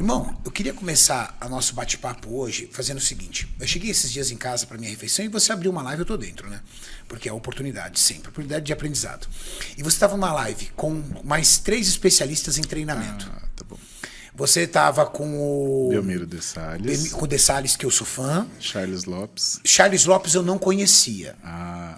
Irmão, eu queria começar o nosso bate-papo hoje fazendo o seguinte. Eu cheguei esses dias em casa para minha refeição e você abriu uma live, eu tô dentro, né? Porque é a oportunidade sempre, oportunidade de aprendizado. E você estava numa live com mais 3 especialistas em treinamento. Ah, tá bom. Você estava com o... Belmiro de Salles. Com o De Salles, que eu sou fã. Charles Lopes. Charles Lopes eu não conhecia.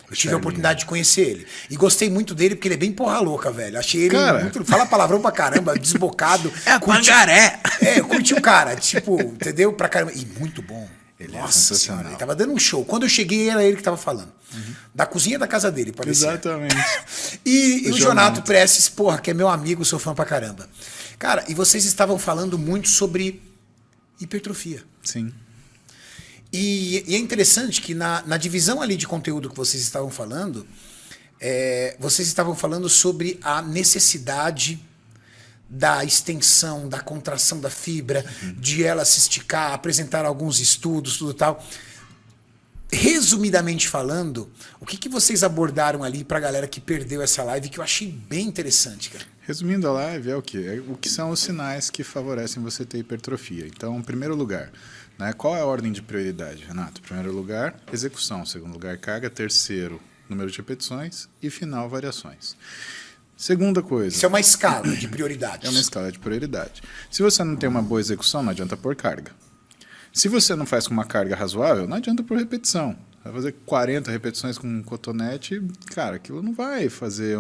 Eu tive a oportunidade de conhecer ele. E gostei muito dele porque ele é bem porra louca, velho. Achei ele muito... Fala palavrão pra caramba, desbocado. É pangaré. Eu curti o cara, tipo, entendeu? Pra caramba. E muito bom. Ele Nossa senhora, ele tava dando um show. Quando eu cheguei, era ele que tava falando. Da cozinha da casa dele, parecia. Exatamente. E o Jonato Prestes, porra, que é meu amigo, sou fã pra caramba. Cara, e vocês estavam falando muito sobre hipertrofia. Sim. E é interessante que na divisão ali de conteúdo que vocês estavam falando, vocês estavam falando sobre a necessidade da extensão, da contração da fibra, de ela se esticar, apresentar alguns estudos, tudo tal. Resumidamente falando, o que vocês abordaram ali pra galera que perdeu essa live, que eu achei bem interessante, cara? Resumindo a live, é o quê? É o que são os sinais que favorecem você ter hipertrofia. Então, em primeiro lugar, né, qual é a ordem de prioridade, Renato? Primeiro lugar, execução. Segundo lugar, carga. Terceiro, número de repetições. E final, variações. Segunda coisa... Isso é uma escala de prioridades. É uma escala de prioridade. Se você não tem uma boa execução, não adianta pôr carga. Se você não faz com uma carga razoável, não adianta pôr repetição. Vai fazer 40 repetições com um cotonete, cara, aquilo não vai fazer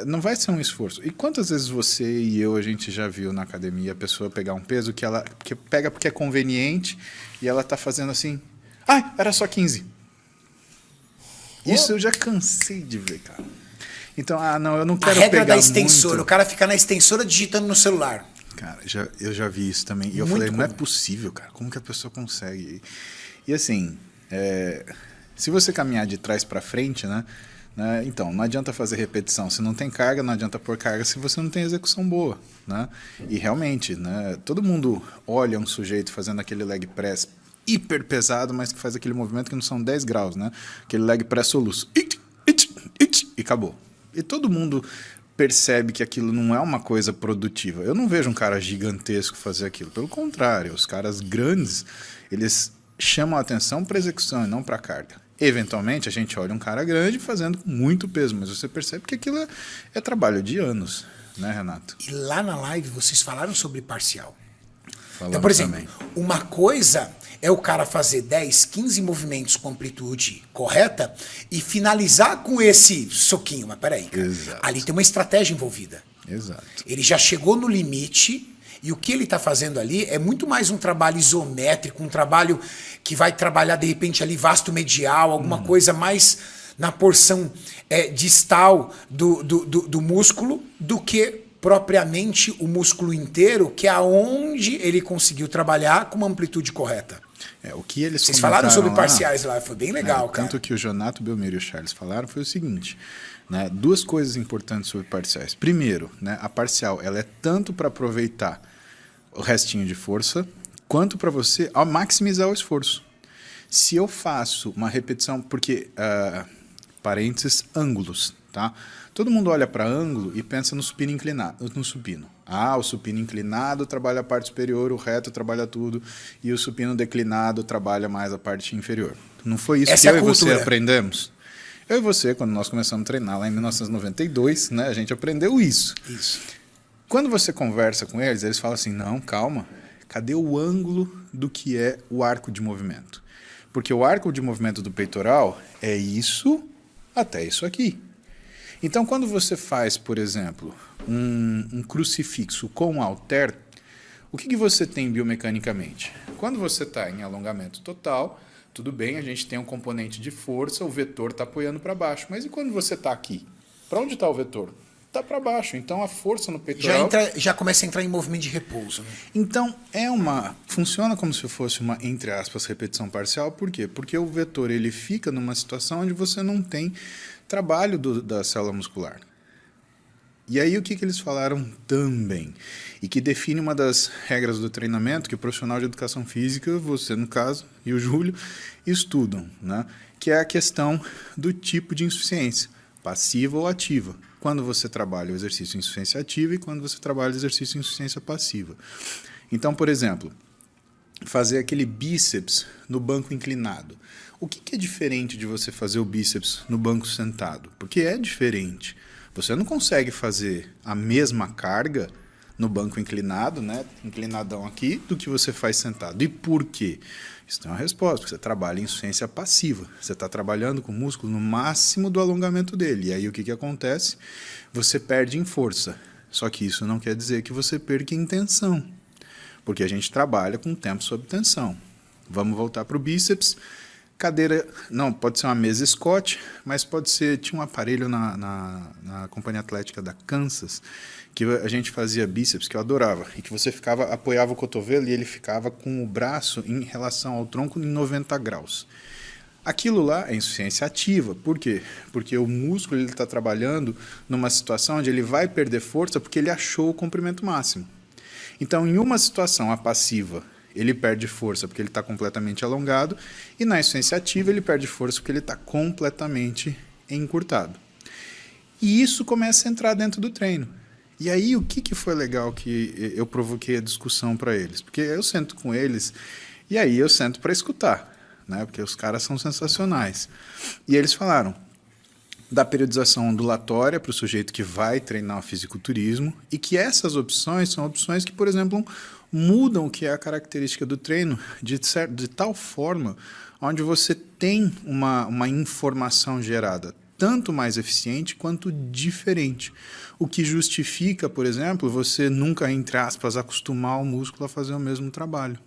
não vai ser um esforço. E quantas vezes você e eu, a gente já viu na academia a pessoa pegar um peso que pega porque é conveniente e ela tá fazendo assim, era só 15. Isso eu já cansei de ver, cara. Então, não, eu não quero pegar a regra da extensora, muito. O cara fica na extensora digitando no celular. Cara, eu já vi isso também. E eu falei, não é possível, cara. Como que a pessoa consegue? E assim, se você caminhar de trás para frente, né? Então, não adianta fazer repetição. Se não tem carga, não adianta pôr carga se você não tem execução boa, né? E realmente, né? Todo mundo olha um sujeito fazendo aquele leg press hiper pesado, mas que faz aquele movimento que não são 10 graus, né? Aquele leg press soluço. E acabou. E todo mundo percebe que aquilo não é uma coisa produtiva. Eu não vejo um cara gigantesco fazer aquilo. Pelo contrário, os caras grandes, eles chamam a atenção para execução e não para carga. Eventualmente, a gente olha um cara grande fazendo com muito peso, mas você percebe que aquilo é trabalho de anos, né, Renato? E lá na live vocês falaram sobre parcial. Falando então, por exemplo, também. Uma coisa é o cara fazer 10, 15 movimentos com amplitude correta e finalizar com esse soquinho. Mas peraí, cara. Exato. Ali tem uma estratégia envolvida. Exato. Ele já chegou no limite e o que ele está fazendo ali é muito mais um trabalho isométrico, um trabalho que vai trabalhar, de repente, ali vasto medial, alguma coisa mais na porção distal do músculo do que propriamente o músculo inteiro, que é aonde ele conseguiu trabalhar com uma amplitude correta. O que eles Vocês falaram sobre lá, parciais lá, foi bem legal, cara. Tanto que o Jonato, o Belmiro e o Charles falaram foi o seguinte, né, 2 coisas importantes sobre parciais. Primeiro, né, a parcial ela é tanto para aproveitar o restinho de força, quanto para você maximizar o esforço. Se eu faço uma repetição, porque, parênteses, ângulos, tá? Todo mundo olha para ângulo e pensa no supino inclinado, no supino. O supino inclinado trabalha a parte superior, o reto trabalha tudo, e o supino declinado trabalha mais a parte inferior. Não foi isso que eu e você aprendemos? Eu e você, quando nós começamos a treinar lá em 1992, né, a gente aprendeu isso. Quando você conversa com eles, eles falam assim, não, calma, cadê o ângulo do que é o arco de movimento? Porque o arco de movimento do peitoral é isso até isso aqui. Então, quando você faz, por exemplo, um crucifixo com halter, o que você tem biomecanicamente? Quando você está em alongamento total, tudo bem, a gente tem um componente de força, o vetor está apoiando para baixo. Mas e quando você está aqui? Para onde está o vetor? Está para baixo. Então, a força no peitoral... Já começa a entrar em movimento de repouso. Né? Então, funciona como se fosse uma, entre aspas, repetição parcial. Por quê? Porque o vetor ele fica numa situação onde você não tem trabalho da célula muscular. E aí o que eles falaram também? E que define uma das regras do treinamento que o profissional de educação física, você no caso, e o Júlio, estudam, né? Que é a questão do tipo de insuficiência. passiva ou ativa. Quando você trabalha o exercício em insuficiência ativa e quando você trabalha o exercício em insuficiência passiva. Então, por exemplo, fazer aquele bíceps no banco inclinado. O que é diferente de você fazer o bíceps no banco sentado? Porque é diferente. Você não consegue fazer a mesma carga no banco inclinado, né, inclinadão aqui, do que você faz sentado. E por quê? Isso tem uma resposta, porque você trabalha em insuficiência passiva. Você está trabalhando com o músculo no máximo do alongamento dele. E aí o que acontece? Você perde em força. Só que isso não quer dizer que você perca em tensão, porque a gente trabalha com tempo sob tensão. Vamos voltar para o bíceps. Cadeira, não, pode ser uma mesa Scott, mas pode ser, tinha um aparelho na Companhia Atlética da Kansas, que a gente fazia bíceps, que eu adorava, e que você apoiava o cotovelo e ele ficava com o braço em relação ao tronco em 90 graus. Aquilo lá é insuficiência ativa. Por quê? Porque o músculo está trabalhando numa situação onde ele vai perder força porque ele achou o comprimento máximo. Então, em uma situação, a passiva, ele perde força porque ele está completamente alongado, e na insuficiência ativa ele perde força porque ele está completamente encurtado. E isso começa a entrar dentro do treino. E aí o que foi legal que eu provoquei a discussão para eles? Porque eu sento com eles e aí eu sento para escutar, né? Porque os caras são sensacionais. E eles falaram da periodização ondulatória para o sujeito que vai treinar o fisiculturismo e que essas opções são opções que, por exemplo, mudam o que é a característica do treino de tal forma onde você tem uma informação gerada tanto mais eficiente quanto diferente. O que justifica, por exemplo, você nunca, entre aspas, acostumar o músculo a fazer o mesmo trabalho.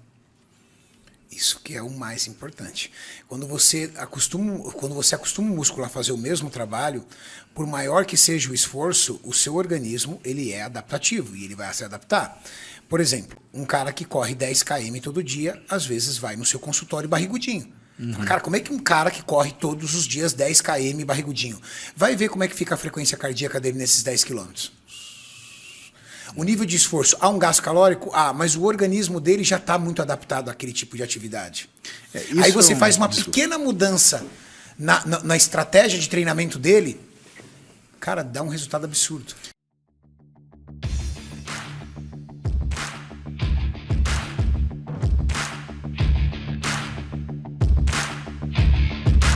Isso que é o mais importante. Quando você acostuma o músculo a fazer o mesmo trabalho, por maior que seja o esforço, o seu organismo ele é adaptativo e ele vai se adaptar. Por exemplo, um cara que corre 10 km todo dia, às vezes vai no seu consultório barrigudinho. Fala, cara, como é que um cara que corre todos os dias 10 km barrigudinho vai ver como é que fica a frequência cardíaca dele nesses 10 km? O nível de esforço, há um gasto calórico? Mas o organismo dele já está muito adaptado àquele tipo de atividade. Aí você faz uma pequena mudança na estratégia de treinamento dele, cara, dá um resultado absurdo.